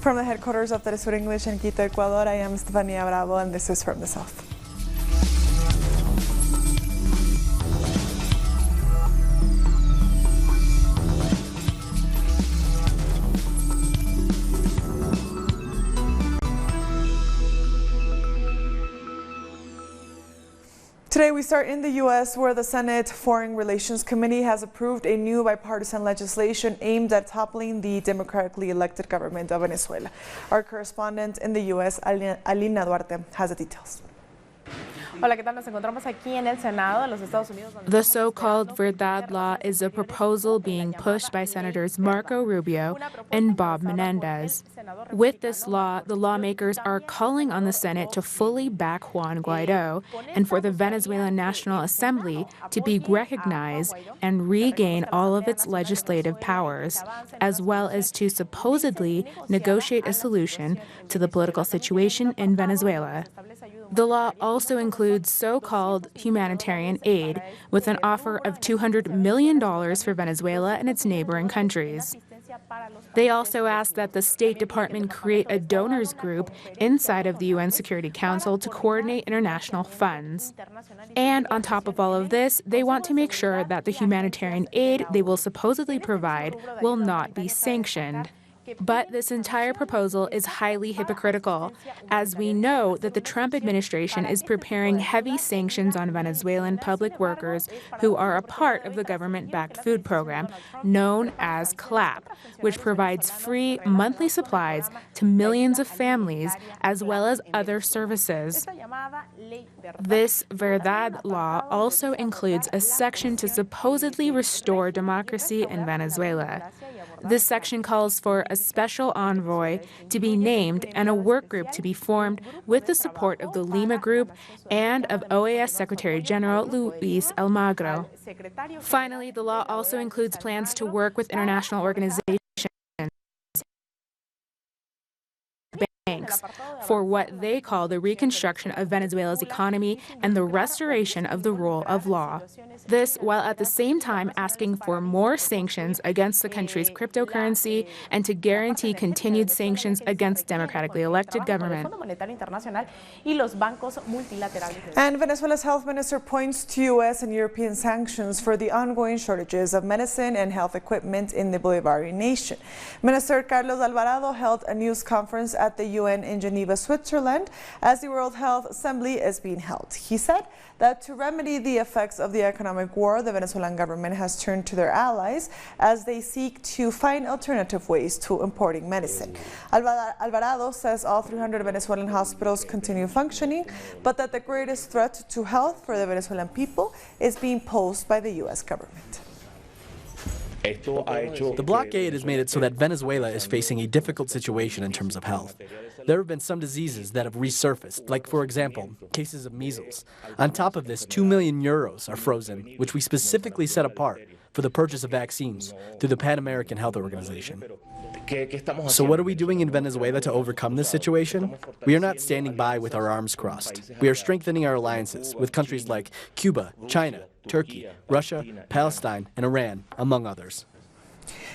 From the headquarters of FtS English in Quito, Ecuador, I am Stefania Bravo, and this is From the South. Today we start in the U.S., where the Senate Foreign Relations Committee has approved a new bipartisan legislation aimed at toppling the democratically elected government of Venezuela. Our correspondent in the U.S., Alina Duarte, has the details. Hola, ¿qué tal? Nos encontramos aquí en el Senado de los Estados Unidos. The so-called Verdad law is a proposal being pushed by Senators Marco Rubio and Bob Menendez. With this law, the lawmakers are calling on the Senate to fully back Juan Guaido and for the Venezuelan National Assembly to be recognized and regain all of its legislative powers, as well as to supposedly negotiate a solution to the political situation in Venezuela. The law also includes so-called humanitarian aid, with an offer of $200 million for Venezuela and its neighboring countries. They also ask that the State Department create a donors group inside of the UN Security Council to coordinate international funds. And on top of all of this, they want to make sure that the humanitarian aid they will supposedly provide will not be sanctioned. But this entire proposal is highly hypocritical, as we know that the Trump administration is preparing heavy sanctions on Venezuelan public workers who are a part of the government-backed food program known as CLAP, which provides free monthly supplies to millions of families as well as other services. This Verdad law also includes a section to supposedly restore democracy in Venezuela. This section calls for a special envoy to be named and a work group to be formed with the support of the Lima Group and of OAS Secretary General Luis Almagro. Finally, the law also includes plans to work with international organizations for what they call the reconstruction of Venezuela's economy and the restoration of the rule of law. This while at the same time asking for more sanctions against the country's cryptocurrency and to guarantee continued sanctions against democratically elected government. And Venezuela's health minister points to U.S. and European sanctions for the ongoing shortages of medicine and health equipment in the Bolivarian nation. Minister Carlos Alvarado held a news conference at the UN in Geneva, Switzerland, as the World Health Assembly is being held. He said that to remedy the effects of the economic war, the Venezuelan government has turned to their allies as they seek to find alternative ways to importing medicine. Alvarado says all 300 Venezuelan hospitals continue functioning, but that the greatest threat to health for the Venezuelan people is being posed by the U.S. government. The blockade has made it so that Venezuela is facing a difficult situation in terms of health. There have been some diseases that have resurfaced, like, for example, cases of measles. On top of this, 2 million euros are frozen, which we specifically set apart for the purchase of vaccines through the Pan American Health Organization. So what are we doing in Venezuela to overcome this situation? We are not standing by with our arms crossed. We are strengthening our alliances with countries like Cuba, China, Turkey, Russia, Palestine, and Iran, among others.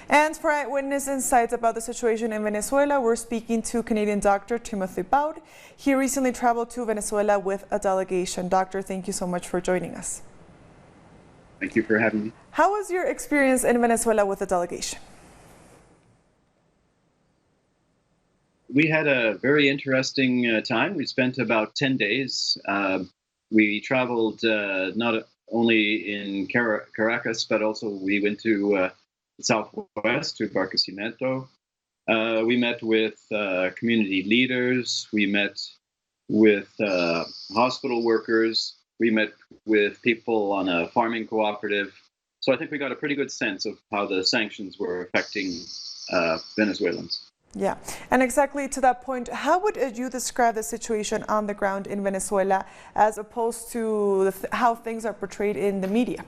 And for eyewitness insights about the situation in Venezuela, we're speaking to Canadian Dr. Timothy Baud. He recently traveled to Venezuela with a delegation. Doctor, thank you so much for joining us. Thank you for having me. How was your experience in Venezuela with the delegation? We had a very interesting time. We spent about 10 days. We traveled not only in Caracas, but also we went to Southwest, to Barquisimeto. We met with community leaders. We met with hospital workers. We met with people on a farming cooperative. So I think we got a pretty good sense of how the sanctions were affecting Venezuelans. Yeah, and exactly to that point, how would you describe the situation on the ground in Venezuela as opposed to how things are portrayed in the media?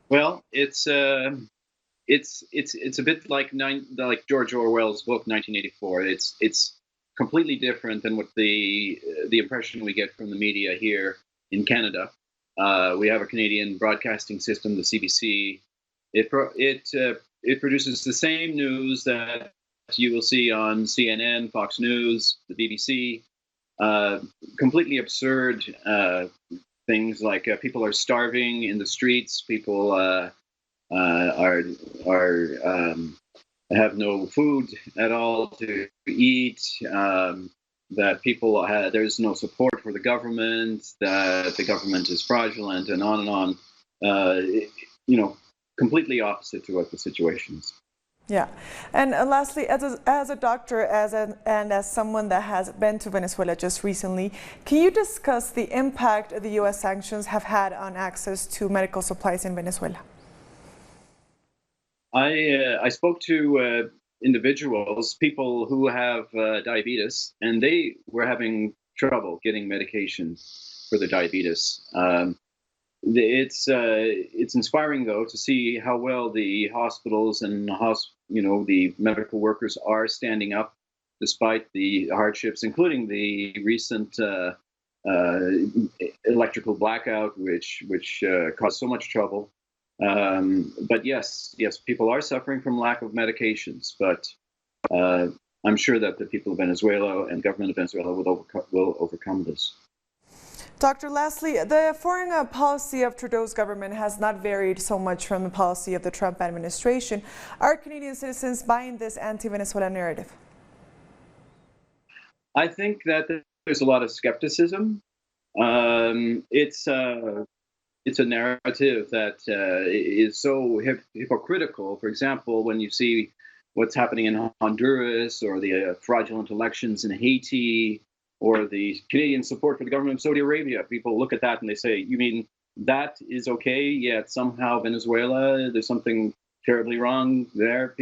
Well, it's a bit like George Orwell's book 1984. It's completely different than what the impression we get from the media here in Canada. We have a Canadian broadcasting system, the CBC. It produces the same news that you will see on CNN, Fox News, the BBC, completely absurd things like people are starving in the streets, people have no food at all to eat, that people there's no support for the government, that the government is fraudulent, and on and on. Completely opposite to what the situation is. Yeah, and lastly, as a doctor, and as someone that has been to Venezuela just recently, can you discuss the impact the U.S. sanctions have had on access to medical supplies in Venezuela? I spoke to individuals, people who have diabetes, and they were having trouble getting medication for their diabetes. It's inspiring, though, to see how well the hospitals and the medical workers are standing up despite the hardships, including the recent electrical blackout, which caused so much trouble. But yes, people are suffering from lack of medications. But I'm sure that the people of Venezuela and government of Venezuela will overcome this. Doctor, lastly, the foreign policy of Trudeau's government has not varied so much from the policy of the Trump administration. Are Canadian citizens buying this anti-Venezuela narrative? I think that there's a lot of skepticism. It's a narrative that is so hypocritical. For example, when you see what's happening in Honduras, or the fraudulent elections in Haiti, or the Canadian support for the government of Saudi Arabia, people look at that and they say, you mean that is okay, yet somehow Venezuela, there's something terribly wrong there?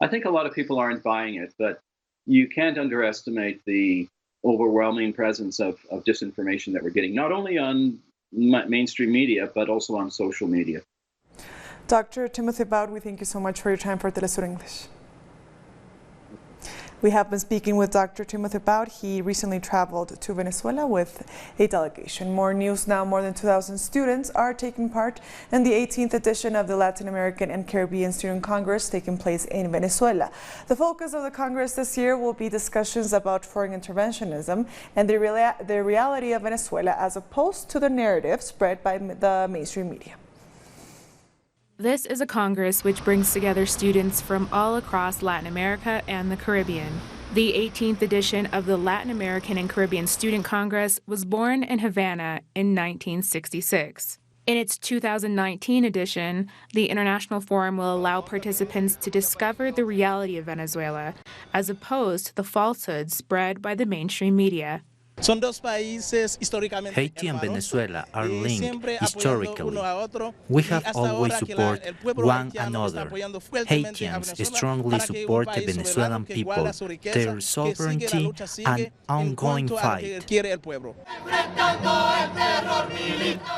I think a lot of people aren't buying it, but you can't underestimate the overwhelming presence of disinformation that we're getting, not only on mainstream media, but also on social media. Dr. Timothy Bout, we thank you so much for your time for Telesur English. We have been speaking with Dr. Timothy Bout. He recently traveled to Venezuela with a delegation. More news now. More than 2,000 students are taking part in the 18th edition of the Latin American and Caribbean Student Congress taking place in Venezuela. The focus of the Congress this year will be discussions about foreign interventionism and the reality of Venezuela as opposed to the narrative spread by the mainstream media. This is a Congress which brings together students from all across Latin America and the Caribbean. The 18th edition of the Latin American and Caribbean Student Congress was born in Havana in 1966. In its 2019 edition, the International Forum will allow participants to discover the reality of Venezuela, as opposed to the falsehoods spread by the mainstream media. Haiti and Venezuela are linked historically. We have always supported one another. Haitians strongly support the Venezuelan people, their sovereignty, and ongoing fight.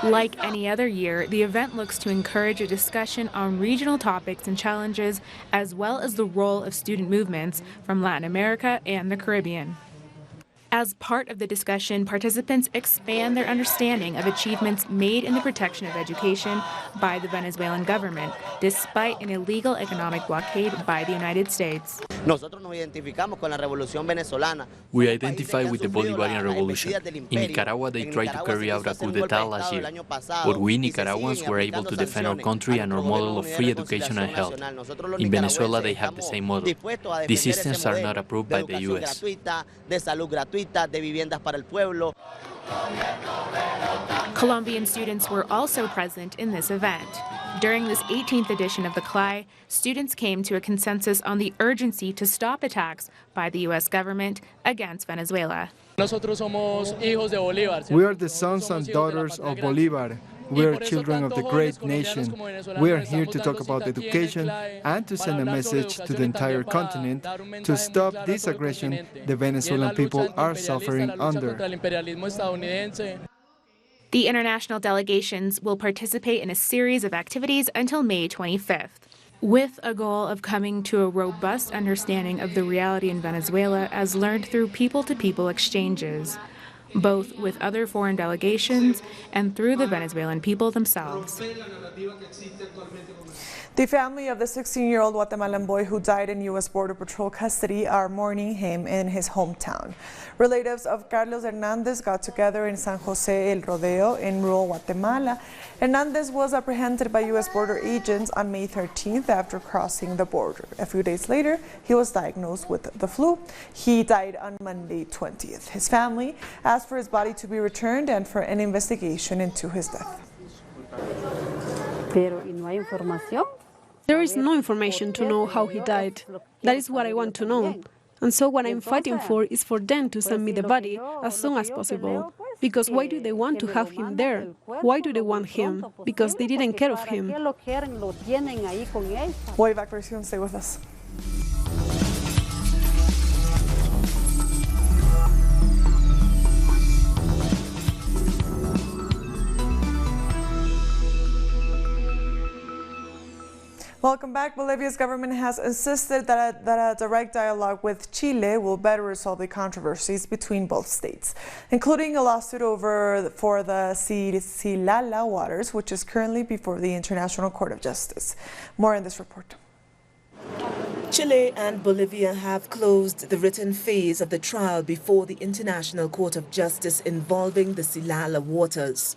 Like any other year, the event looks to encourage a discussion on regional topics and challenges, as well as the role of student movements from Latin America and the Caribbean. As part of the discussion, participants expand their understanding of achievements made in the protection of education by the Venezuelan government, despite an illegal economic blockade by the United States. We identify with the Bolivarian Revolution. In Nicaragua, they tried to carry out a coup d'etat last year. But we Nicaraguans were able to defend our country and our model of free education and health. In Venezuela, they have the same model. These systems are not approved by the U.S. Colombian students were also present in this event. During this 18th edition of the CLI, students came to a consensus on the urgency to stop attacks by the U.S. government against Venezuela. We are the sons and daughters of Bolívar. We are children of the great nation. We are here to talk about education and to send a message to the entire continent to stop this aggression the Venezuelan people are suffering under. The international delegations will participate in a series of activities until May 25th, with a goal of coming to a robust understanding of the reality in Venezuela as learned through people-to-people exchanges. both with other foreign delegations and through the Venezuelan people themselves. The family of the 16-year-old Guatemalan boy who died in U.S. Border Patrol custody are mourning him in his hometown. Relatives of Carlos Hernandez got together in San Jose El Rodeo in rural Guatemala. Hernandez was apprehended by U.S. border agents on May 13th after crossing the border. A few days later, he was diagnosed with the flu. He died on Monday 20th. His family asked for his body to be returned and for an investigation into his death. There is no information to know how he died. That is what I want to know. And so what I'm fighting for is for them to send me the body as soon as possible. Because why do they want to have him there? Why do they want him? Because they didn't care of him. We'll be back very soon. Stay with us. Welcome back. Bolivia's government has insisted that a direct dialogue with Chile will better resolve the controversies between both states, including a lawsuit for the Silala waters, which is currently before the International Court of Justice. More in this report. Chile and Bolivia have closed the written phase of the trial before the International Court of Justice involving the Silala waters.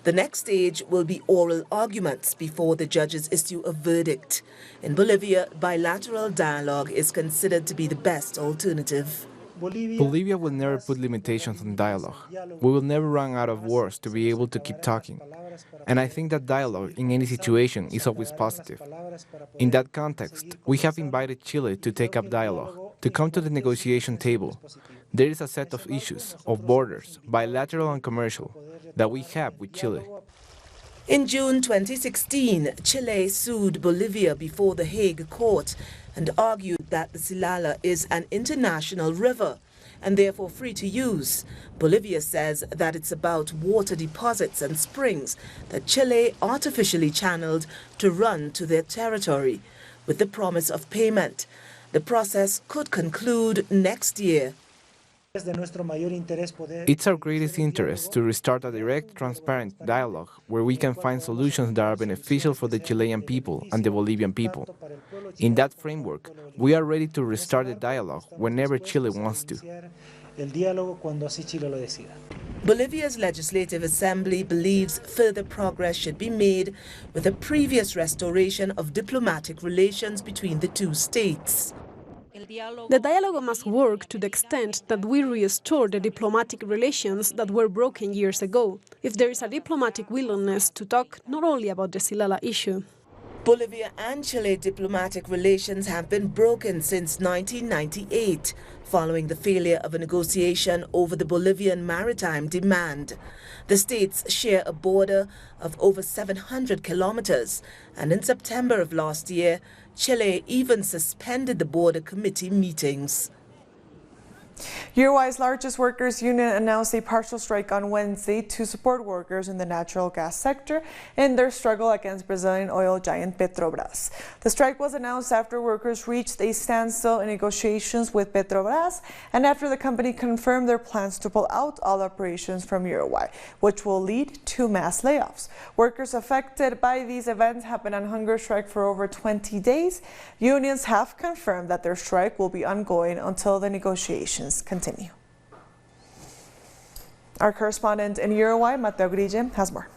The next stage will be oral arguments before the judges issue a verdict. In Bolivia, bilateral dialogue is considered to be the best alternative. Bolivia will never put limitations on dialogue. We will never run out of words to be able to keep talking. And I think that dialogue in any situation is always positive. In that context, we have invited Chile to take up dialogue, to come to the negotiation table. There is a set of issues, of borders, bilateral and commercial, that we have with Chile. In June 2016, Chile sued Bolivia before the Hague Court and argued that the Silala is an international river and therefore free to use. Bolivia says that it's about water deposits and springs that Chile artificially channeled to run to their territory with the promise of payment. The process could conclude next year. It's our greatest interest to restart a direct, transparent dialogue where we can find solutions that are beneficial for the Chilean people and the Bolivian people. In that framework, we are ready to restart the dialogue whenever Chile wants to. Bolivia's Legislative Assembly believes further progress should be made with a previous restoration of diplomatic relations between the two states. The dialogue must work to the extent that we restore the diplomatic relations that were broken years ago, if there is a diplomatic willingness to talk not only about the Silala issue. Bolivia and Chile diplomatic relations have been broken since 1998, following the failure of a negotiation over the Bolivian maritime demand. The states share a border of over 700 kilometers, and in September of last year, Chile even suspended the border committee meetings. Uruguay's largest workers' union announced a partial strike on Wednesday to support workers in the natural gas sector in their struggle against Brazilian oil giant Petrobras. The strike was announced after workers reached a standstill in negotiations with Petrobras and after the company confirmed their plans to pull out all operations from Uruguay, which will lead to mass layoffs. Workers affected by these events have been on hunger strike for over 20 days. Unions have confirmed that their strike will be ongoing until the negotiations continue. Our correspondent in Uruguay, Mateo Grille, has more.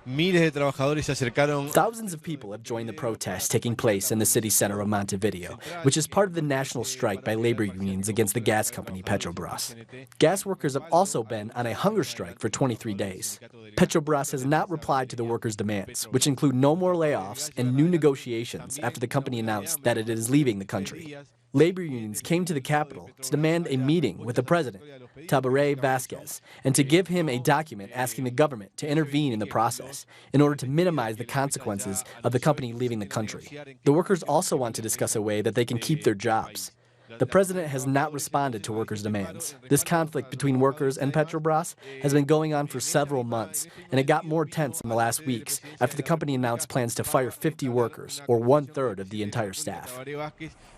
Thousands of people have joined the protests taking place in the city center of Montevideo, which is part of the national strike by labor unions against the gas company Petrobras. Gas workers have also been on a hunger strike for 23 days. Petrobras has not replied to the workers' demands, which include no more layoffs and new negotiations after the company announced that it is leaving the country. Labor unions came to the capital to demand a meeting with the president, Tabaré Vázquez, and to give him a document asking the government to intervene in the process in order to minimize the consequences of the company leaving the country. The workers also want to discuss a way that they can keep their jobs. The president has not responded to workers' demands. This conflict between workers and Petrobras has been going on for several months, and it got more tense in the last weeks after the company announced plans to fire 50 workers, or 1/3 of the entire staff.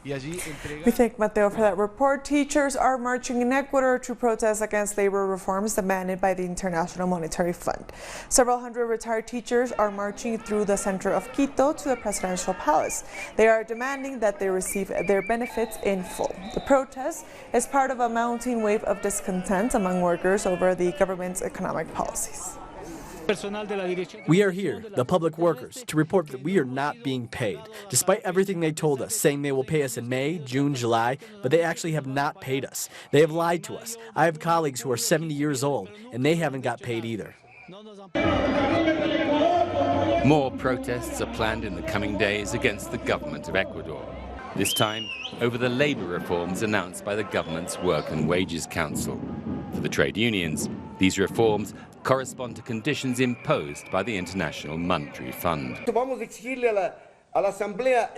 We thank Mateo for that report. Teachers are marching in Ecuador to protest against labor reforms demanded by the International Monetary Fund. Several hundred retired teachers are marching through the center of Quito to the presidential palace. They are demanding that they receive their benefits in full. The protest is part of a mounting wave of discontent among workers over the government's economic policies. We are here, the public workers, to report that we are not being paid, despite everything they told us, saying they will pay us in May, June, July, but they actually have not paid us. They have lied to us. I have colleagues who are 70 years old, and they haven't got paid either. More protests are planned in the coming days against the government of Ecuador. This time over the labor reforms announced by the government's Work and Wages Council. For the trade unions, these reforms correspond to conditions imposed by the International Monetary Fund.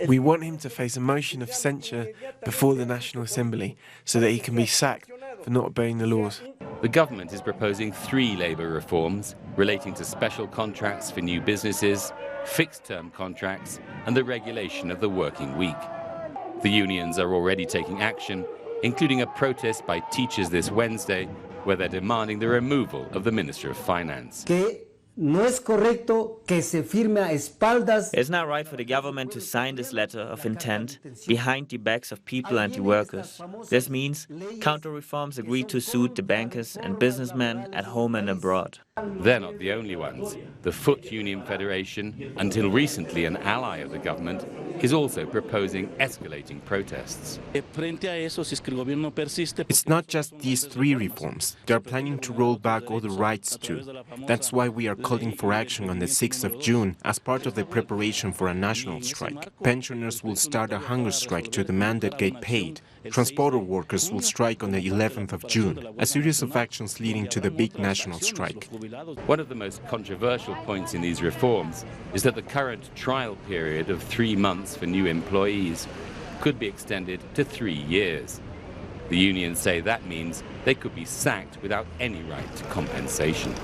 We want him to face a motion of censure before the National Assembly so that he can be sacked for not obeying the laws. The government is proposing 3 labor reforms relating to special contracts for new businesses, fixed-term contracts, and the regulation of the working week. The unions are already taking action, including a protest by teachers this Wednesday, where they're demanding the removal of the Minister of Finance. It's not right for the government to sign this letter of intent behind the backs of people and the workers. This means counter-reforms agreed to suit the bankers and businessmen at home and abroad. They're not the only ones. The Foot Union Federation, until recently an ally of the government, is also proposing escalating protests. It's not just these 3 reforms. They are planning to roll back other rights too. That's why we are calling for action on the 6th of June as part of the preparation for a national strike. Pensioners will start a hunger strike to demand that get paid. Transporter workers will strike on the 11th of June, a series of actions leading to the big national strike. One of the most controversial points in these reforms is that the current trial period of 3 months for new employees could be extended to 3 years. The unions say that means they could be sacked without any right to compensation.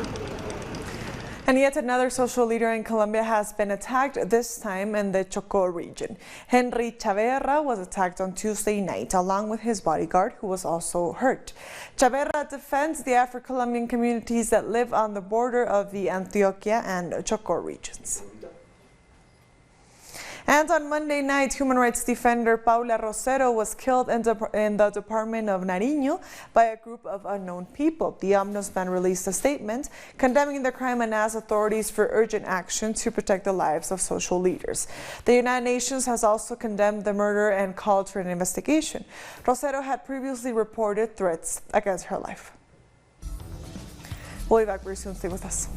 And yet another social leader in Colombia has been attacked, this time in the Chocó region. Henry Chaverra was attacked on Tuesday night, along with his bodyguard, who was also hurt. Chaverra defends the Afro-Colombian communities that live on the border of the Antioquia and Chocó regions. And on Monday night, human rights defender Paula Rosero was killed in the department of Nariño by a group of unknown people. The Ombudsman released a statement condemning the crime and asked authorities for urgent action to protect the lives of social leaders. The United Nations has also condemned the murder and called for an investigation. Rosero had previously reported threats against her life. We'll be back very soon. Stay with us.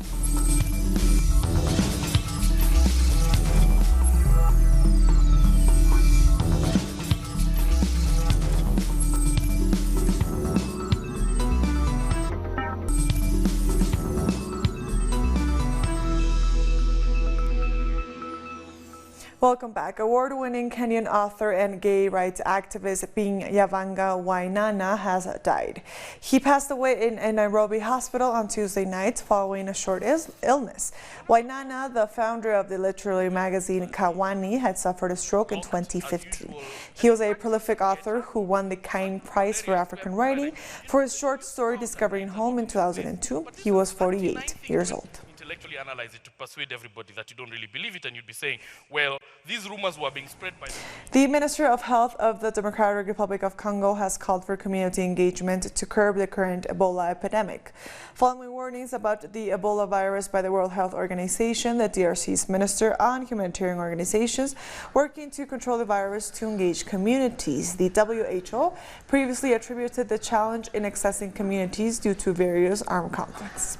Welcome back. Award-winning Kenyan author and gay rights activist Binyavanga Wainaina has died. He passed away in a Nairobi hospital on Tuesday night following a short illness. Wainaina, the founder of the literary magazine Kawani, had suffered a stroke in 2015. He was a prolific author who won the Cain Prize for African Writing for his short story Discovering Home in 2002. He was 48 years old. Intellectually analyze it to persuade everybody that you don't really believe it, and you'd be saying, well, these rumors were being spread by the Minister of Health of the Democratic Republic of Congo has called for community engagement to curb the current Ebola epidemic. Following warnings about the Ebola virus by the World Health Organization, the DRC's Minister on Humanitarian Organizations working to control the virus to engage communities. The WHO previously attributed the challenge in accessing communities due to various armed conflicts.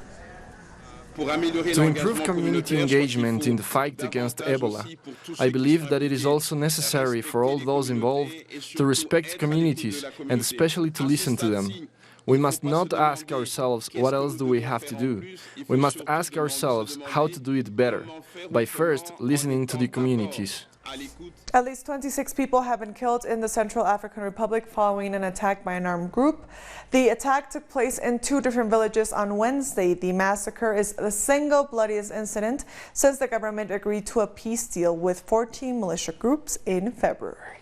To improve community engagement in the fight against Ebola, I believe that it is also necessary for all those involved to respect communities and especially to listen to them. We must not ask ourselves what else do we have to do. We must ask ourselves how to do it better, by first listening to the communities. At least 26 people have been killed in the Central African Republic following an attack by an armed group. The attack took place in 2 different villages on Wednesday. The massacre is the single bloodiest incident since the government agreed to a peace deal with 14 militia groups in February.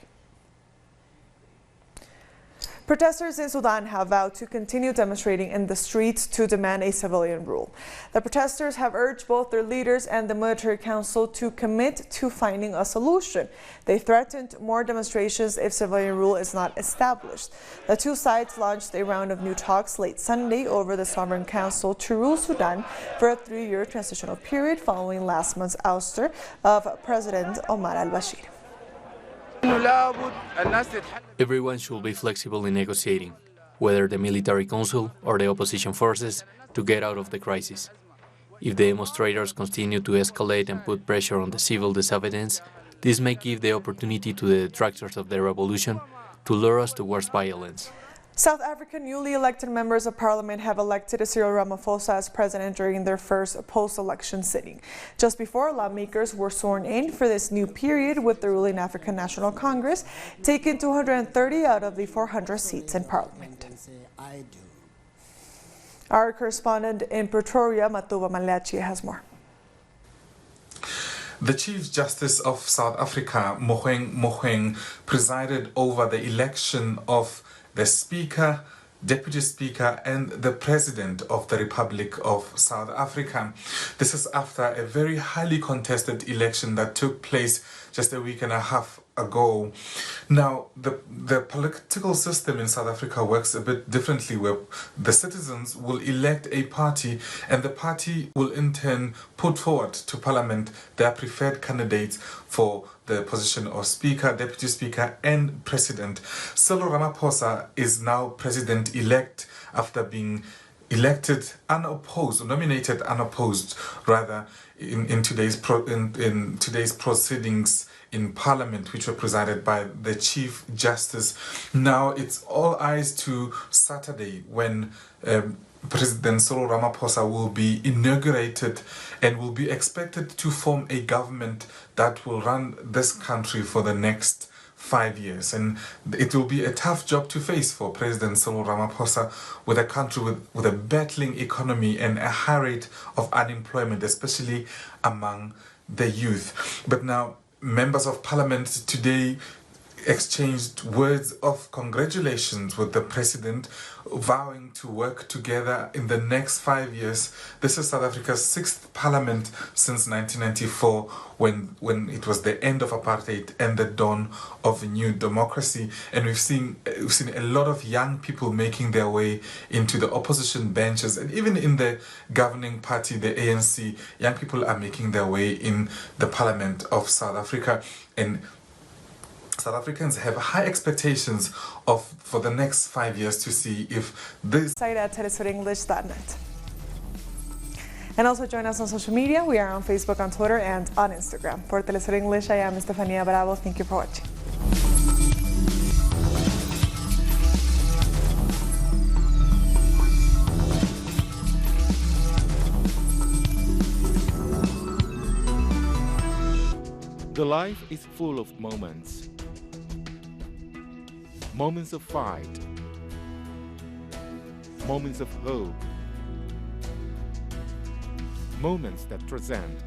Protesters in Sudan have vowed to continue demonstrating in the streets to demand a civilian rule. The protesters have urged both their leaders and the military council to commit to finding a solution. They threatened more demonstrations if civilian rule is not established. The 2 sides launched a round of new talks late Sunday over the Sovereign Council to rule Sudan for a 3-year transitional period following last month's ouster of President Omar al-Bashir. Everyone should be flexible in negotiating, whether the military council or the opposition forces, to get out of the crisis. If the demonstrators continue to escalate and put pressure on the civil disobedience, this may give the opportunity to the detractors of the revolution to lure us towards violence. South African newly elected members of parliament have elected Cyril Ramaphosa as president during their first post-election sitting. Just before, lawmakers were sworn in for this new period, with the ruling African National Congress taking 230 out of the 400 seats in parliament. Our correspondent in Pretoria, Matuba Malachi, has more. The Chief Justice of South Africa, Mogoeng, presided over the election of the Speaker, Deputy Speaker and the President of the Republic of South Africa. This is after a very highly contested election that took place just a week and a half ago. Now, the political system in South Africa works a bit differently, where the citizens will elect a party and the party will in turn put forward to Parliament their preferred candidates for the position of Speaker, Deputy Speaker and President. Cyril Ramaphosa is now President-elect after being elected unopposed, nominated unopposed rather, in today's proceedings in Parliament, which were presided by the Chief Justice. Now it's all eyes to Saturday, when President Cyril Ramaphosa will be inaugurated and will be expected to form a government that will run this country for the next 5 years. And it will be a tough job to face for President Cyril Ramaphosa, with a country with a battling economy and a high rate of unemployment, especially among the youth. But now, members of Parliament today exchanged words of congratulations with the President, vowing to work together in the next 5 years. This is South Africa's 6th Parliament since 1994, when it was the end of apartheid and the dawn of a new democracy. And we've seen a lot of young people making their way into the opposition benches, and even in the governing party, the ANC, young people are making their way in the Parliament of South Africa. And South Africans have high expectations for the next 5 years to see if this site at telesurenglish.net. And also join us on social media. We are on Facebook, on Twitter, and on Instagram. For Telesur English, I am Estefania Bravo. Thank you for watching. The life is full of moments. Moments of fight, moments of hope, moments that transcend